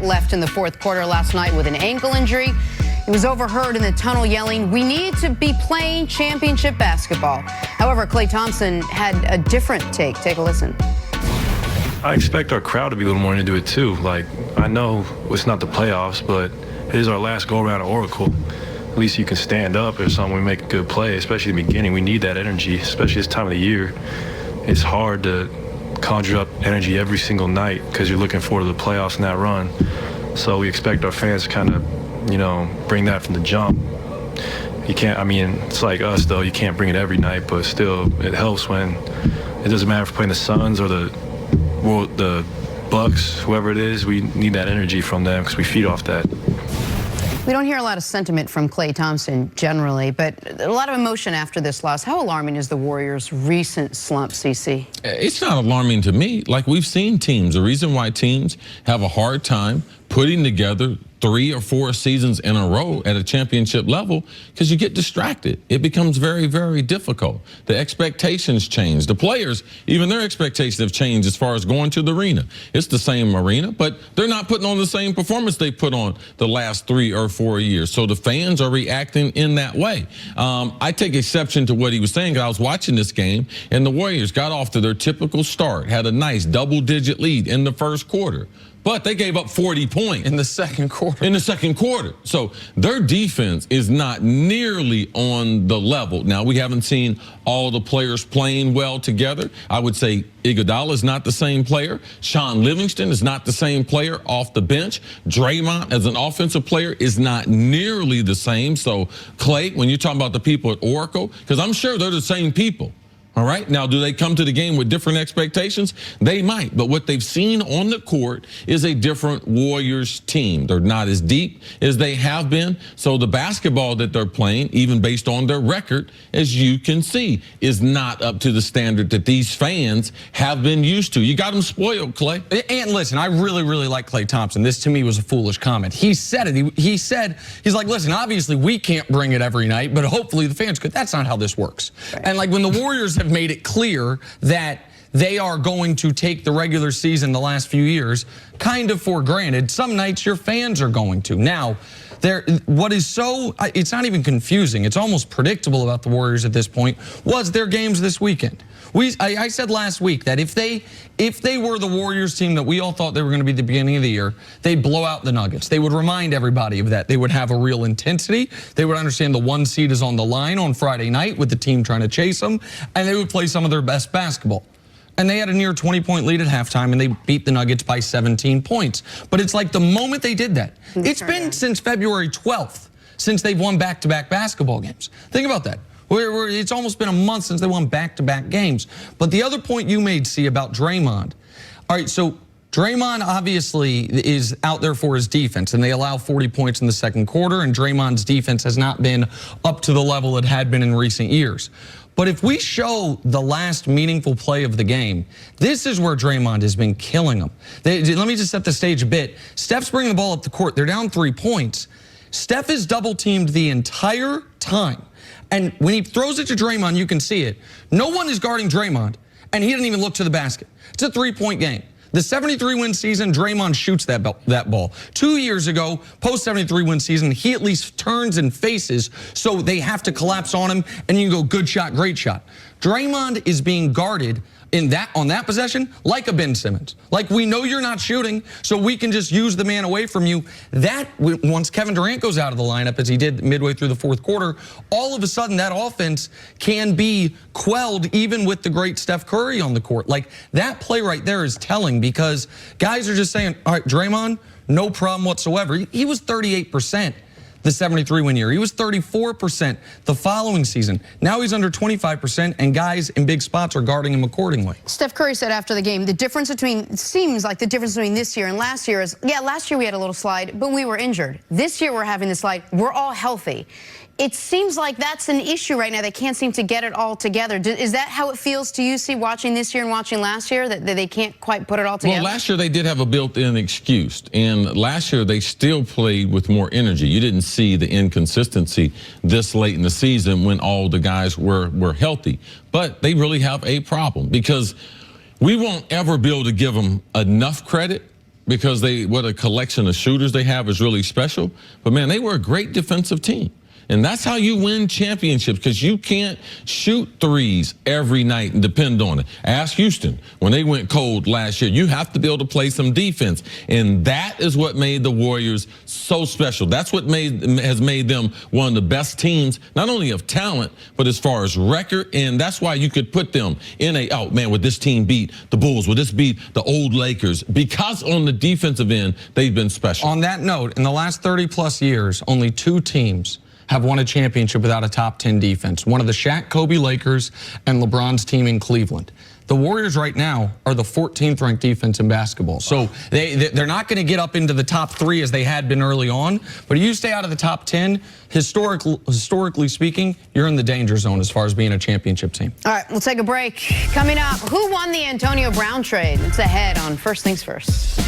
left in the fourth quarter last night with an ankle injury. He was overheard in the tunnel yelling, "We need to be playing championship basketball." However, Klay Thompson had a different take. Take a listen. I expect our crowd to be a little more into it too. Like, I know it's not the playoffs, but it is our last go around at Oracle. At least you can stand up or something. We make a good play, especially in the beginning. We need that energy, especially this time of the year. It's hard to conjure up energy every single night because you're looking forward to the playoffs and that run. So we expect our fans to kind of, bring that from the jump. You can't, it's like us though, you can't bring it every night, but still it helps when it doesn't matter if we're playing the Suns or the Bucks, whoever it is, we need that energy from them because we feed off that. We don't hear a lot of sentiment from Klay Thompson generally, but a lot of emotion after this loss. How alarming is the Warriors' recent slump, CC? It's not alarming to me. Like, we've seen teams. The reason why teams have a hard time putting together 3 or 4 seasons in a row at a championship level, because you get distracted. It becomes very, very difficult. The expectations change. The players, even their expectations have changed as far as going to the arena. It's the same arena, but they're not putting on the same performance they put on the last 3 or 4 years. So the fans are reacting in that way. I take exception to what he was saying, because I was watching this game, and the Warriors got off to their typical start, had a nice double-digit lead in the first quarter. But they gave up 40 points. In the second quarter. In the second quarter. So their defense is not nearly on the level. Now, we haven't seen all the players playing well together. I would say Iguodala is not the same player. Sean Livingston is not the same player off the bench. Draymond, as an offensive player, is not nearly the same. So, Klay, when you're talking about the people at Oracle, because I'm sure they're the same people. All right. Now, do they come to the game with different expectations? They might. But what they've seen on the court is a different Warriors team. They're not as deep as they have been. So the basketball that they're playing, even based on their record, as you can see, is not up to the standard that these fans have been used to. You got them spoiled, Klay. And listen, I really, really like Klay Thompson. This, to me, was a foolish comment. He said it. He said, he's like, listen, obviously we can't bring it every night, but hopefully the fans could. That's not how this works. Right. And like when the Warriors have made it clear that they are going to take the regular season the last few years kind of for granted, some nights your fans are going to. Now, what is so, it's not even confusing, it's almost predictable about the Warriors at this point, was their games this weekend. I said last week that if they were the Warriors team that we all thought they were going to be at the beginning of the year, they'd blow out the Nuggets. They would remind everybody of that. They would have a real intensity. They would understand the 1 seed is on the line on Friday night with the team trying to chase them, and they would play some of their best basketball. And they had a near 20-point lead at halftime, and they beat the Nuggets by 17 points. But it's like the moment they did that, it's been since February 12th since they've won back-to-back basketball games. Think about that. It's almost been a month since they won back-to-back games. But the other point you made, see, about Draymond. All right, so Draymond obviously is out there for his defense, and they allow 40 points in the second quarter, and Draymond's defense has not been up to the level it had been in recent years. But if we show the last meaningful play of the game, this is where Draymond has been killing them. Let me just set the stage a bit. Steph's bringing the ball up the court. They're down 3 points. Steph is double-teamed the entire time. And when he throws it to Draymond, you can see it. No one is guarding Draymond, and he didn't even look to the basket. It's a 3-point game. The 73-win season, Draymond shoots that ball. 2 years ago, post-73-win season, he at least turns and faces, so they have to collapse on him, and you can go good shot, great shot. Draymond is being guarded on that possession like a Ben Simmons. Like, we know you're not shooting, so we can just use the man away from you. That, once Kevin Durant goes out of the lineup, as he did midway through the fourth quarter, all of a sudden that offense can be quelled even with the great Steph Curry on the court. Like, that play right there is telling, because guys are just saying, all right, Draymond, no problem whatsoever. He was 38%. The 73-win year. He was 34% the following season. Now he's under 25%, and guys in big spots are guarding him accordingly. Steph Curry said after the game, it seems like the difference between this year and last year is, yeah, last year we had a little slide, but we were injured. This year we're having the slide. We're all healthy. It seems like that's an issue right now. They can't seem to get it all together. Is that how it feels to you, see, watching this year and watching last year, that they can't quite put it all together? Well, last year they did have a built-in excuse, and last year they still played with more energy. You didn't see the inconsistency this late in the season when all the guys were healthy. But they really have a problem, because we won't ever be able to give them enough credit because what a collection of shooters they have is really special. But, man, they were a great defensive team. And that's how you win championships, because you can't shoot threes every night and depend on it. Ask Houston when they went cold last year. You have to be able to play some defense. And that is what made the Warriors so special. That's what has made them one of the best teams, not only of talent, but as far as record. And that's why you could put them in oh, man, would this team beat the Bulls? Would this beat the old Lakers? Because on the defensive end, they've been special. On that note, in the last 30-plus years, only 2 teams have won a championship without a top 10 defense. One of the Shaq Kobe Lakers and LeBron's team in Cleveland. The Warriors right now are the 14th ranked defense in basketball. So they're not going to get up into the top 3 as they had been early on. But if you stay out of the top 10, historically speaking, you're in the danger zone as far as being a championship team. All right, we'll take a break. Coming up, who won the Antonio Brown trade? It's ahead on First Things First.